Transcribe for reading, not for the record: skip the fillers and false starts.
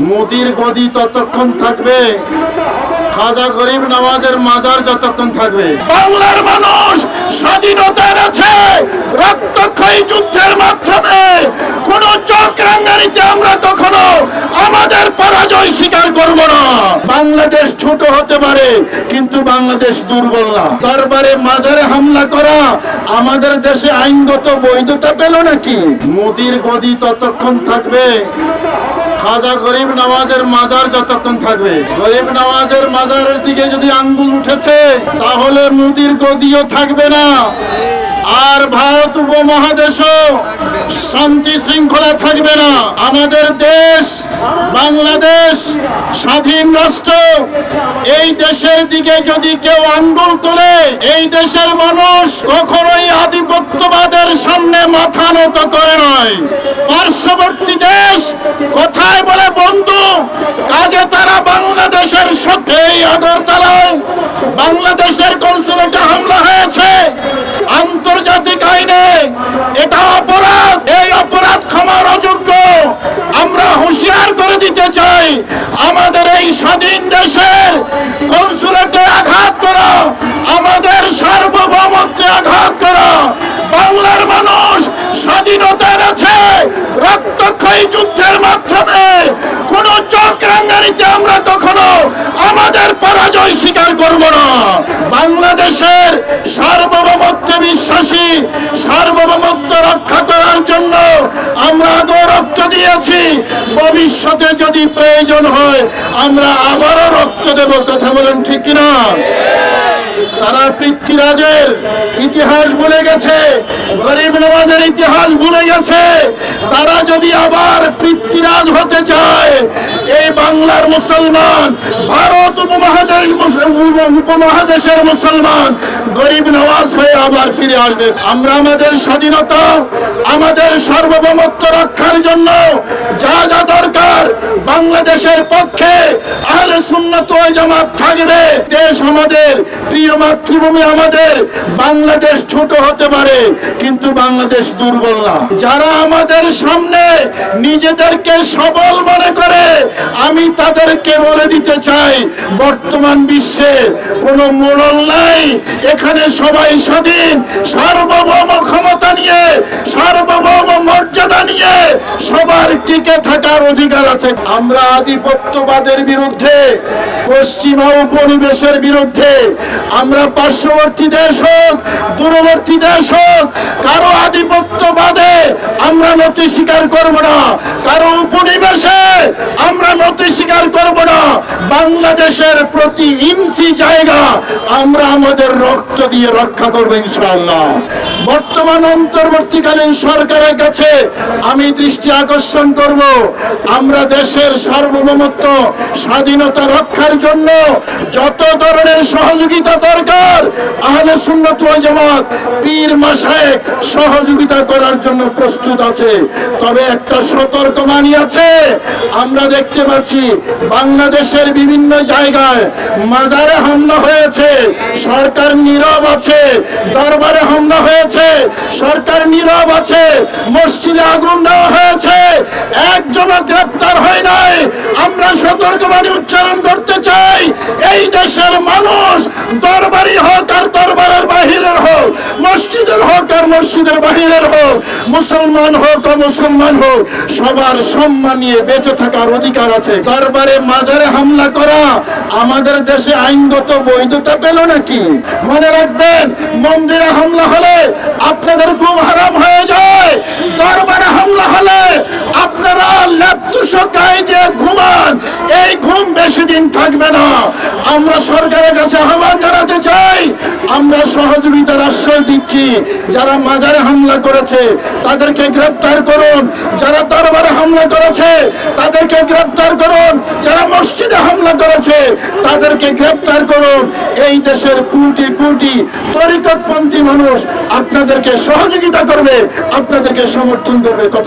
মোদির গদি ততক্ষণ থাকবে, খাজা গরিব নওয়াজের মাজার যতক্ষণ থাকবে। বাংলার মানুষ স্বাধীনতা এনেছে রক্তক্ষয়ী যুদ্ধের মাধ্যমে। কোন চোখ রাঙানিতে আমরা কখনো আমাদের পরাজয় স্বীকার করব না। বাংলাদেশ ছোট হতে পারে কিন্তু বাংলাদেশ দুর্বল না। দরবারে মাজারে হামলা করা আমাদের দেশে আইনগত বৈধতা পেল নাকি? মোদির গদি ততক্ষণ থাকবে, খাজা গরিব নওয়াজের মাজার যতক্ষণ থাকবে। গরিব নওয়াজের মাজারের দিকে যদি আঙ্গুল উঠেছে তাহলে মোদির গদিও থাকবে না। আর ভারত উপমহাদেশও শান্তি শৃঙ্খলা থাকবে না। আমাদের দেশ বাংলাদেশ স্বাধীন রাষ্ট্র, এই দেশের দিকে যদি কেউ আঙ্গুল তোলে এই দেশের মানুষ কখনোই আধিপত্যবাদের সামনে মাথা নত করে নয়। পার্শ্ববর্তী দেশ কথায় বলে বন্ধু, কাজে তারা বাংলাদেশের সাথে এই আগরতলায় বাংলাদেশের কনসুলেটে হামলা হয়েছে। আন্তর্জাতিক আইনে এটা অপরাধ, এই অপরাধ ক্ষমার অযোগ্য। আমরা হুঁশিয়ার করে দিতে চাই, আমাদের এই স্বাধীন দেশের কনসুলেটে আঘাত করা, আমাদের সার্বভৌমত্বে আঘাত করা। বাংলার মানুষ স্বাধীনতা এনেছে রক্তক্ষয়ী যুদ্ধের মাধ্যমে। কোন চোখ রাঙানিতে আমরা কখনো আমাদের পরাজয় স্বীকার করব না। বাংলাদেশের সার্বভৌমত্বে বিশ্বাসী, সার্বভৌমত্ব রক্ষা করার জন্য আমরা আগেও রক্ত দিয়েছি, ভবিষ্যতে যদি প্রয়োজন হয় আমরা আবারও রক্ত দেব। কথা বলেন ঠিক কিনা? তারা পৃথ্বীরাজের ইতিহাস ভুলে গেছে, গরিব নওয়াজের ইতিহাস ভুলে গেছে। তারা যদি আবার পৃথ্বীরাজ হতে চায়, এই বাংলার মুসলমান, ভারত উপমহাদেশের মুসলমান গরিব নওয়াজ হয়ে আবার ফিরে আসবে। আমরা আমাদের স্বাধীনতা, আমাদের সার্বভৌমত্ব রক্ষার জন্য যা যা দরকার বাংলাদেশের পক্ষে আহলে সুন্নাত ওয়াল জামাত থাকবে। দেশ আমাদের, প্রিয় মাতৃভূমি আমাদের। বাংলাদেশ ছোট হতে পারে কিন্তু বাংলাদেশ দুর্বল না। যারা আমাদের সামনে নিজেদেরকে সবল মনে করে, আমি তাদেরকে বলে দিতে চাই, বর্তমান বিশ্বে কোনো মোড়ল নাই। এখানে সবাই স্বাধীন, সার্বভৌম ক্ষমতা নিয়ে, সার্বভৌম মর্যাদা নিয়ে সবার টিকে থাকার অধিকার আছে। আমরা আধিপত্যবাদের বিরুদ্ধে, পশ্চিমা উপনিবেশের বিরুদ্ধে। আমরা পার্শ্ববর্তী দেশ হোক, দূরবর্তী দেশ হোক, কারো আধিপত্যবাদে আমরা নতি স্বীকার করব না, কারো উপনিবেশে আমরা নতি স্বীকার করব না। বাংলাদেশের প্রতি ইঞ্চি জায়গা আমরা আমাদের রক্ত দিয়ে রক্ষা করব ইনশাআল্লাহ। বর্তমান অন্তর্বর্তীকালীন সরকারের কাছে আমি দৃষ্টি আকর্ষণ করব, আমরা দেশের সার্বভৌমত্ব স্বাধীনতা রক্ষার জন্য যত ধরনের সহযোগিতা দরকার আহলে সুন্নাত ওয়াল জামাত, পীর মাশায়েখ সহযোগিতা করার জন্য প্রস্তুত আছে। তবে একটা সতর্কবাণী আছে। আমরা দেখতে পাচ্ছি বাংলাদেশের বিভিন্ন জায়গায় মাজারে হামলা হয়েছে, সরকার নীরব আছে। দরবারে হামলা হয়েছে, সরকার নীরব আছে। মসজিদে আগুন দেওয়া হয়েছে, একজনও গ্রেপ্তার হয় নাই। আমরা সতর্কবাণী উচ্চারণ করতে চাই, এই দেশের মানুষ দরবারি হোক আর দরবারের বাহিরের হোক, মসজিদের হোক আর মসজিদের বাহিরের হোক, মুসলমান হোক ও মুসলমান হোক, সবার সম্মান নিয়ে বেঁচে থাকার অধিকার আছে। দরবারে মাজারে হামলা করা আমাদের দেশে আইনগত বৈধতা পেল নাকি? মনে রাখবেন, মন্দিরে হামলা হলে আপনাদের ঘুম হারাম হয়ে যায়, দরবারে হামলা হলে আপনারা লেপতুষো গায়ে দিয়ে ঘুমান, এই ঘুম বেশি দিন থাকবে না। আমরা সরকারের কাছে আহ্বান জানাতে চাই, আমরা সহযোগিতার আশ্বাস দিচ্ছি। যারা মাজারে হামলা করেছে তাদেরকে গ্রেপ্তার করুন, যারা দরবারে হামলা করেছে তাদেরকে গ্রেপ্তার করুন, যারা মসজিদে হামলা করেছে তাদেরকে গ্রেপ্তার করুন। এই দেশের কোটি কোটি তরিকতপন্থী মানুষ আপনাদেরকে সহযোগিতা করবে, আপনাদেরকে সমর্থন করবে।